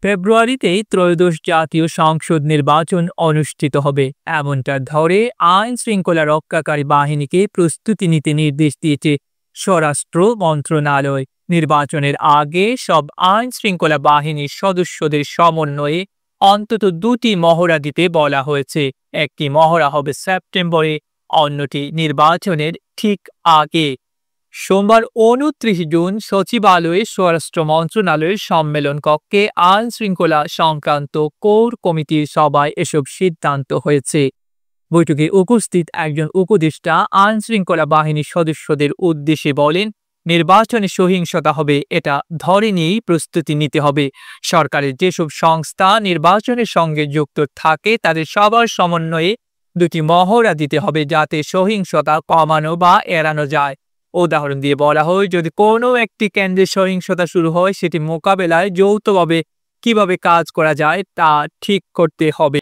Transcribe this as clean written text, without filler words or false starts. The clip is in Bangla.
ফেব্রুয়ারিতেই ত্রয়োদশ জাতীয় সংসদ নির্বাচন অনুষ্ঠিত হবে, এমনটা ধরে আইন শৃঙ্খলা রক্ষাকারী বাহিনীকে প্রস্তুতি নিতে নির্দেশ দিয়েছে স্বরাষ্ট্র মন্ত্রণালয়। নির্বাচনের আগে সব আইন শৃঙ্খলা বাহিনীর সদস্যদের সমন্বয়ে অন্তত দুটি মহড়া দিতে বলা হয়েছে। একটি মহড়া হবে সেপ্টেম্বরে, অন্যটি নির্বাচনের ঠিক আগে। সোমবার ২৯ জুন সচিবালয়ে স্বরাষ্ট্র মন্ত্রণালয়ের সম্মেলন কক্ষে আইন শৃঙ্খলা সংক্রান্ত কোর কমিটির সভায় এসব সিদ্ধান্ত হয়েছে। বৈঠকে উপস্থিত একজন উপদেষ্টা আইন শৃঙ্খলা বাহিনীর সদস্যদের উদ্দেশ্যে বলেন, নির্বাচনে সহিংসতা হবে এটা ধরে নিয়েই প্রস্তুতি নিতে হবে। সরকারের যেসব সংস্থা নির্বাচনের সঙ্গে যুক্ত থাকে তাদের সবার সমন্বয়ে দুটি মহড়া দিতে হবে, যাতে সহিংসতা কমানো বা এড়ানো যায়। উদাহরণ দিয়ে বলা হয়, যদি কোনো একটি কেন্দ্রে সহিংসতা শুরু হয়, সেটি মোকাবেলায় যৌথভাবে কিভাবে কাজ করা যায় তা ঠিক করতে হবে।